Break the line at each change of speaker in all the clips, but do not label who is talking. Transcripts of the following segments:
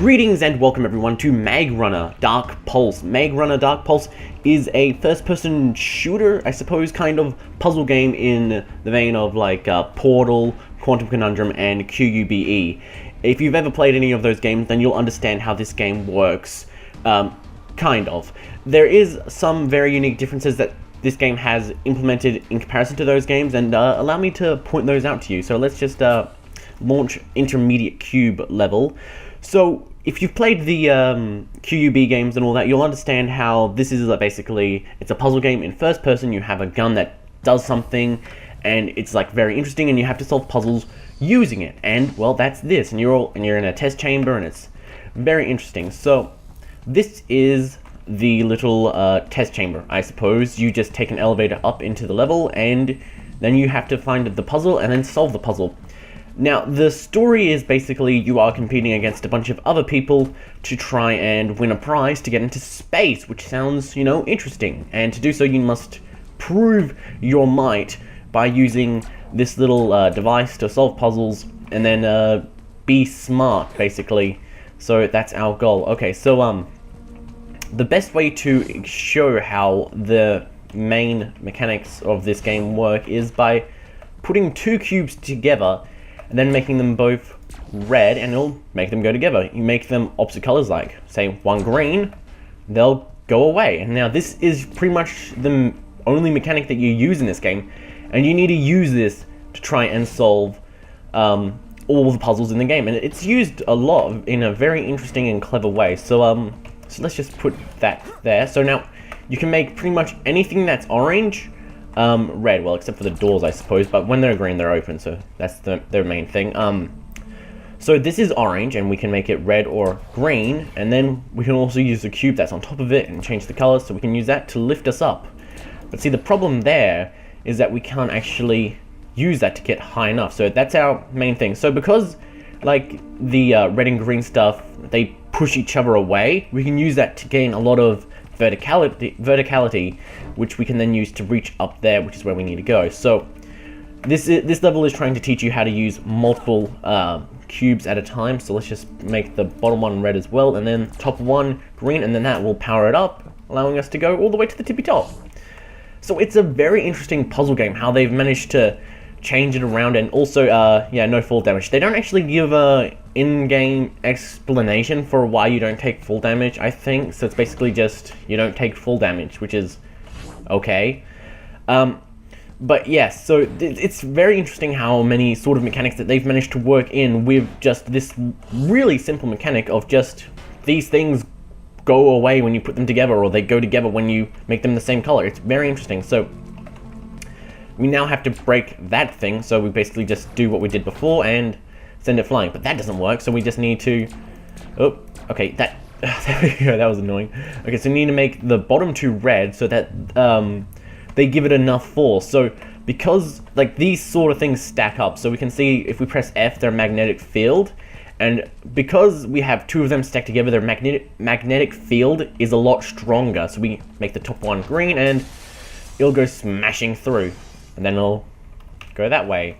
Greetings and welcome everyone to Magrunner Dark Pulse. Magrunner Dark Pulse is a first-person shooter, I suppose, kind of puzzle game in the vein of like Portal, Quantum Conundrum, and QUBE. If you've ever played any of those games, then you'll understand how this game works, kind of. There is some very unique differences that this game has implemented in comparison to those games, and allow me to point those out to you. So let's just launch intermediate cube level. So if you've played the QUB games and all that, you'll understand how this is basically, it's a puzzle game in first person. You have a gun that does something, and it's like very interesting, and you have to solve puzzles using it. And well, that's this, and you're in a test chamber, and it's very interesting. So this is the little test chamber, I suppose. You just take an elevator up into the level, and then you have to find the puzzle and then solve the puzzle. Now, the story is basically you are competing against a bunch of other people to try and win a prize to get into space, which sounds, you know, interesting. And to do so, you must prove your might by using this little device to solve puzzles, and then be smart, basically. So that's our goal. Okay, so the best way to show how the main mechanics of this game work is by putting two cubes together and then making them both red, and it'll make them go together. You make them opposite colors, like, say, one green, they'll go away. And now this is pretty much the only mechanic that you use in this game, and you need to use this to try and solve all the puzzles in the game. And it's used a lot in a very interesting and clever way. So, so let's just put that there. So now you can make pretty much anything that's orange red, well, except for the doors, I suppose, but when they're green, they're open, so that's their main thing. So this is orange, and we can make it red or green, and then we can also use the cube that's on top of it and change the colors, so we can use that to lift us up. But see, the problem there is that we can't actually use that to get high enough, so that's our main thing. So because, like, the red and green stuff, they push each other away, we can use that to gain a lot of verticality, which we can then use to reach up there, which is where we need to go. So this level is trying to teach you how to use multiple cubes at a time. So let's just make the bottom one red as well, and then top one green, and then that will power it up, allowing us to go all the way to the tippy top. So it's a very interesting puzzle game, how they've managed to change it around, and also, yeah, no fall damage. They don't actually give a in-game explanation for why you don't take full damage, I think. So it's basically just, you don't take full damage, which is okay. But yes, so it's very interesting how many sort of mechanics that they've managed to work in with just this really simple mechanic of just these things go away when you put them together, or they go together when you make them the same color. It's very interesting. So we now have to break that thing, so we basically just do what we did before and send it flying. But that doesn't work, so we just need to... Oh, okay, that... there we go, that was annoying. Okay, so we need to make the bottom two red so that they give it enough force. So because, like, these sort of things stack up, so we can see if we press F, they're magnetic field. And because we have two of them stacked together, their magnetic field is a lot stronger. So we make the top one green, and it'll go smashing through. And then it'll go that way,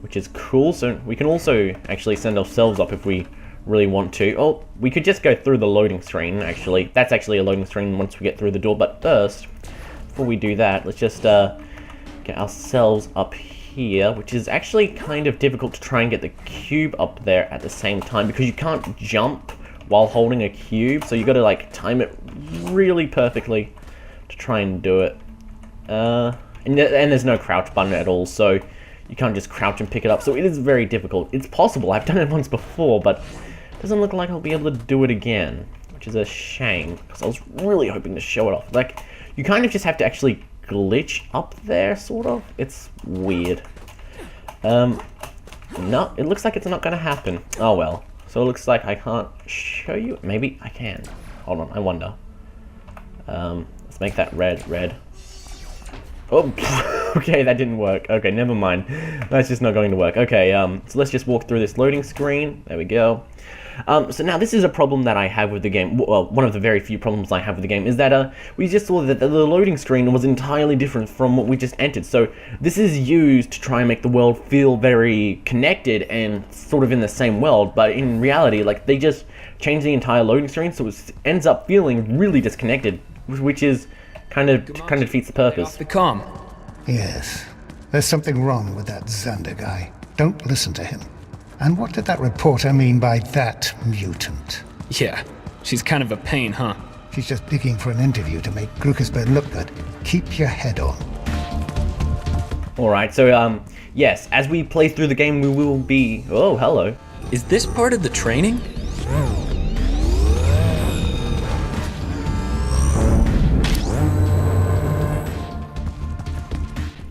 which is cool. So we can also actually send ourselves up if we really want to. Oh, we could just go through the loading screen, actually. That's actually a loading screen once we get through the door. But first, before we do that, let's just get ourselves up here, which is actually kind of difficult to try and get the cube up there at the same time, because you can't jump while holding a cube. So you got to, like, time it really perfectly to try and do it. And there's no crouch button at all, so you can't just crouch and pick it up. So it is very difficult. It's possible. I've done it once before, but it doesn't look like I'll be able to do it again, which is a shame, because I was really hoping to show it off. Like, you kind of just have to actually glitch up there, sort of. It's weird. No, it looks like it's not going to happen. Oh, well. So it looks like I can't show you. Maybe I can. Hold on, I wonder. Let's make that red. Oh, okay, that didn't work. Okay, never mind. That's just not going to work. Okay, so let's just walk through this loading screen. There we go. So now this is a problem that I have with the game. Well, one of the very few problems I have with the game is that we just saw that the loading screen was entirely different from what we just entered. So this is used to try and make the world feel very connected and sort of in the same world, but in reality, like, they just changed the entire loading screen, so it ends up feeling really disconnected, which is kind of defeats the purpose.
The comm.
Yes. There's something wrong with that Xander guy. Don't listen to him. And what did that reporter mean by that mutant?
Yeah, she's kind of a pain, huh?
She's just digging for an interview to make Gruckezber look good. Keep your head on.
Alright, so, yes, as we play through the game, we will be... Oh, hello.
Is this part of the training?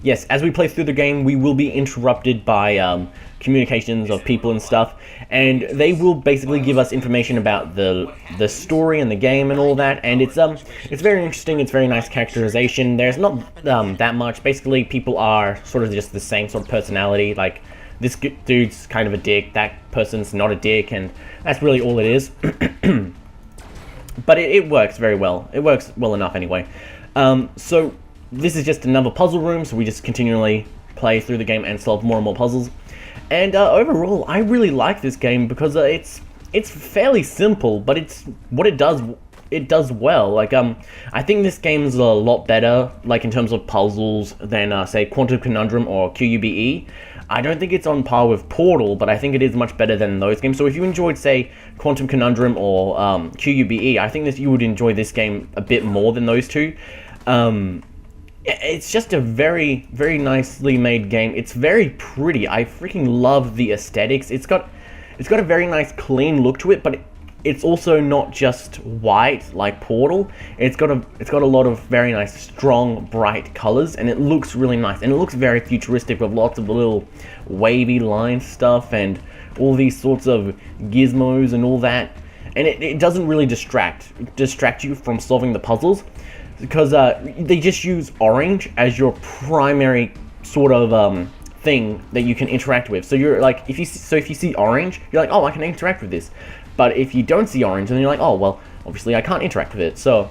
Yes, as we play through the game, we will be interrupted by communications of people and stuff, and they will basically give us information about the story and the game and all that. And it's very interesting. It's very nice characterization. There's not that much. Basically, people are sort of just the same sort of personality. Like, this dude's kind of a dick, that person's not a dick, and that's really all it is. But it works very well. It works well enough anyway. So this is just another puzzle room, so we just continually play through the game and solve more and more puzzles. And overall, I really like this game because it's fairly simple, but it does well. Like, I think this game's a lot better, like, in terms of puzzles than say Quantum Conundrum or QUBE. I don't think it's on par with Portal, but I think it is much better than those games. So if you enjoyed, say, Quantum Conundrum or QUBE, I think you would enjoy this game a bit more than those two. It's just a very, very nicely made game. It's very pretty. I freaking love the aesthetics. It's got a very nice, clean look to it, but it's also not just white like Portal. It's got a lot of very nice, strong, bright colors, and it looks really nice. And it looks very futuristic with lots of little wavy line stuff and all these sorts of gizmos and all that. And it doesn't really distract you from solving the puzzles, because they just use orange as your primary sort of thing that you can interact with. So you're like, if you see orange, you're like, oh, I can interact with this. But if you don't see orange, then you're like, oh, well, obviously I can't interact with it. So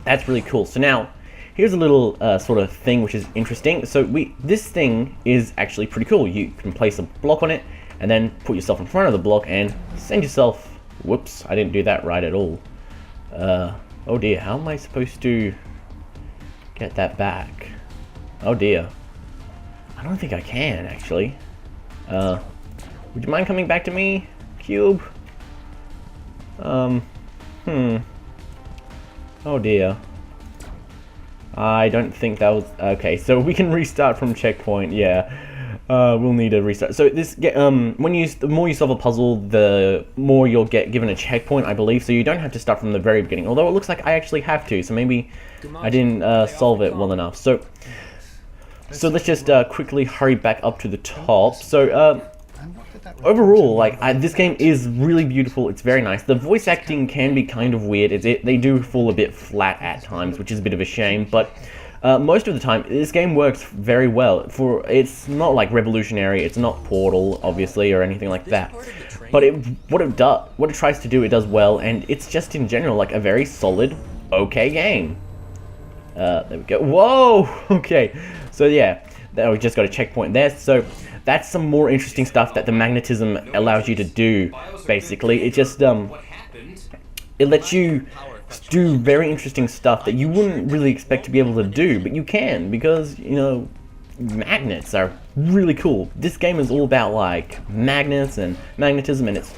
that's really cool. So now here's a little sort of thing which is interesting. So this thing is actually pretty cool. You can place a block on it and then put yourself in front of the block and send yourself. Whoops, I didn't do that right at all. Oh dear, how am I supposed to get that back? Oh dear. I don't think I can, actually. Would you mind coming back to me, Cube? Oh dear. I don't think that was... Okay, so we can restart from checkpoint, yeah. We'll need a restart. So this, the more you solve a puzzle, the more you'll get given a checkpoint, I believe. So you don't have to start from the very beginning. Although it looks like I actually have to. So maybe I didn't solve it well enough. So let's just quickly hurry back up to the top. So overall, like, this game is really beautiful. It's very nice. The voice acting can be kind of weird. They do fall a bit flat at times, which is a bit of a shame. But most of the time, this game works very well. It's not like revolutionary. It's not Portal, obviously, or anything like that. But what it tries to do, it does well, and it's just in general like a very solid, okay game. There we go. Whoa. Okay. So yeah, we just got a checkpoint there. So that's some more interesting stuff that the magnetism allows you to do. Basically, it just it lets you do very interesting stuff that you wouldn't really expect to be able to do, but you can, because, you know, magnets are really cool. This game is all about, like, magnets and magnetism, and it's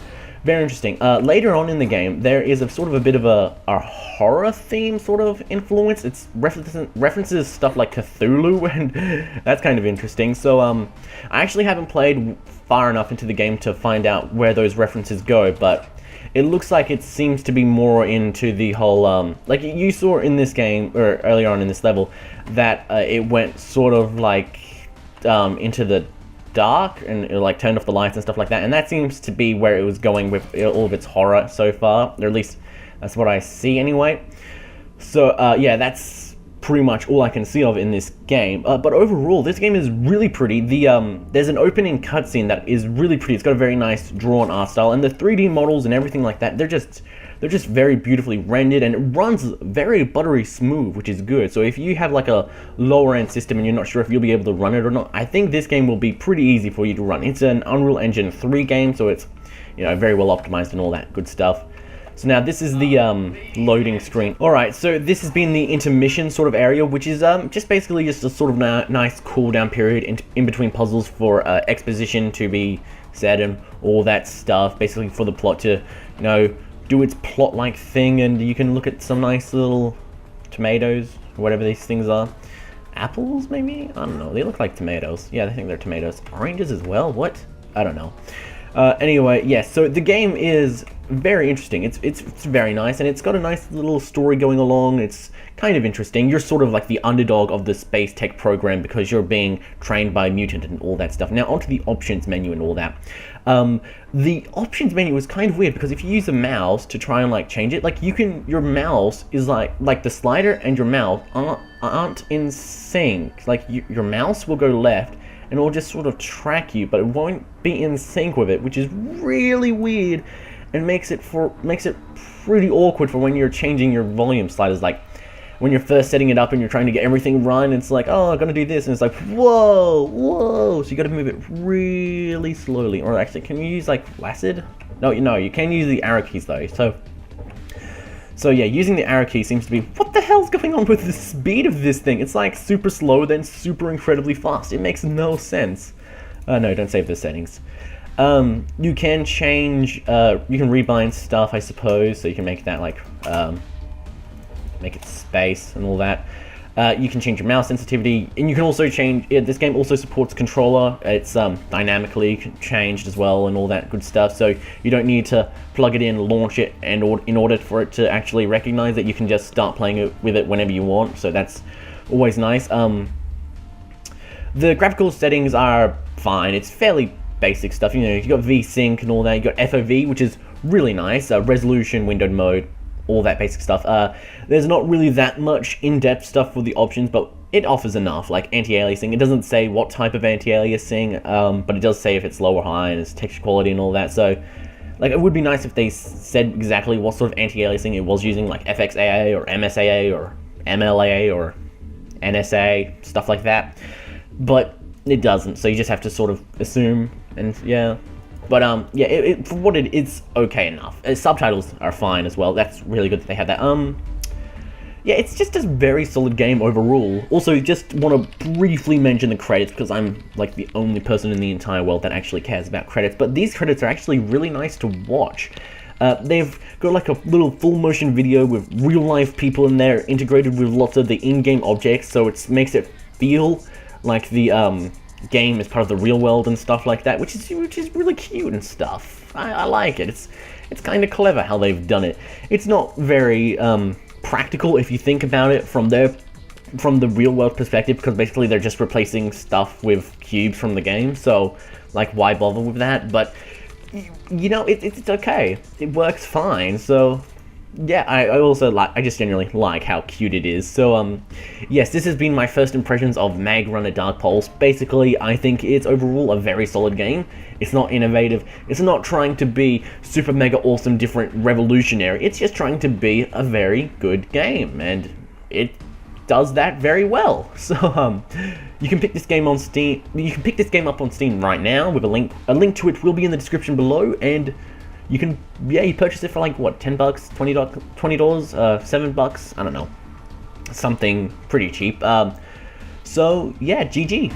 very interesting. Later on in the game, there is a sort of a bit of a horror theme sort of influence. It's references stuff like Cthulhu, and that's kind of interesting. So I actually haven't played far enough into the game to find out where those references go, but it looks like it seems to be more into the whole, like you saw in this game, or earlier on in this level, that it went sort of like into the dark, and it like turned off the lights and stuff like that, and that seems to be where it was going with all of its horror so far, or at least that's what I see anyway. So yeah, that's pretty much all I can see of in this game. But overall, this game is really pretty. There's an opening cutscene that is really pretty. It's got a very nice drawn art style, and the 3D models and everything like that, they're just very beautifully rendered, and it runs very buttery smooth, which is good. So if you have like a lower end system and you're not sure if you'll be able to run it or not, I think this game will be pretty easy for you to run. It's an Unreal Engine 3 game, so it's, you know, very well optimized and all that good stuff. So now this is the loading screen. Alright, so this has been the intermission sort of area, which is just basically just a sort of nice cool down period in between puzzles for exposition to be said and all that stuff, basically for the plot to, you know, do its plot-like thing, and you can look at some nice little tomatoes, or whatever these things are. Apples, maybe? I don't know. They look like tomatoes. Yeah, I think they're tomatoes. Oranges as well? What? I don't know. Anyway, yes, so the game is very interesting. It's very nice, and it's got a nice little story going along. It's kind of interesting. You're sort of like the underdog of the space tech program because you're being trained by a mutant and all that stuff. Now, onto the options menu and all that. The options menu is kind of weird because if you use a mouse to try and like change it, like your mouse is like the slider and your mouse aren't in sync. Like your mouse will go left and it will just sort of track you, but it won't be in sync with it, which is really weird and makes it pretty awkward for when you're changing your volume sliders. Like when you're first setting it up and you're trying to get everything run, it's like, oh, I'm gonna do this, and it's like, whoa, so you gotta move it really slowly. Or actually, can you use like Placid? No, you can use the arrow keys though. So yeah, using the arrow key seems to be, what the hell's going on with the speed of this thing? It's like super slow, then super incredibly fast. It makes no sense. No, don't save the settings. You can change, you can rebind stuff, I suppose, so you can make that like, make it space and all that. You can change your mouse sensitivity, and you can also change, this game also supports controller. It's dynamically changed as well and all that good stuff, so you don't need to plug it in, launch it, and in order for it to actually recognize it, you can just start playing with it whenever you want, so that's always nice. The graphical settings are fine. It's fairly basic stuff. You know, you got VSync and all that. You got FOV, which is really nice. Resolution, windowed mode, all that basic stuff. There's not really that much in-depth stuff for the options, but it offers enough, like anti-aliasing. It doesn't say what type of anti-aliasing, but it does say if it's low or high, and its texture quality and all that. So, like, it would be nice if they said exactly what sort of anti-aliasing it was using, like FXAA or MSAA or MLA or NSA, stuff like that. But it doesn't, so you just have to sort of assume, and yeah. But yeah, for what it's okay enough. Subtitles are fine as well. That's really good that they have that. Yeah, it's just a very solid game overall. Also, just want to briefly mention the credits because I'm like the only person in the entire world that actually cares about credits. But these credits are actually really nice to watch. They've got like a little full motion video with real life people in there, integrated with lots of the in-game objects, so it makes it feel like the game is part of the real world and stuff like that, which is really cute and stuff. I like it. It's kind of clever how they've done it. It's not very practical if you think about it from the real world perspective, because basically they're just replacing stuff with cubes from the game, so like why bother with that? But you know, it's okay. It works fine. So yeah, I just generally like how cute it is. So yes, this has been my first impressions of Magrunner Dark Pulse. Basically, I think it's overall a very solid game. It's not innovative. It's not trying to be super mega awesome, different, revolutionary. It's just trying to be a very good game, and it does that very well. So you can pick this game on Steam. You can pick this game up on Steam right now with a link. A link to it will be in the description below, and you can, yeah, you purchase it for like, what, $10, $20, $7, I don't know. Something pretty cheap. So, yeah, GG.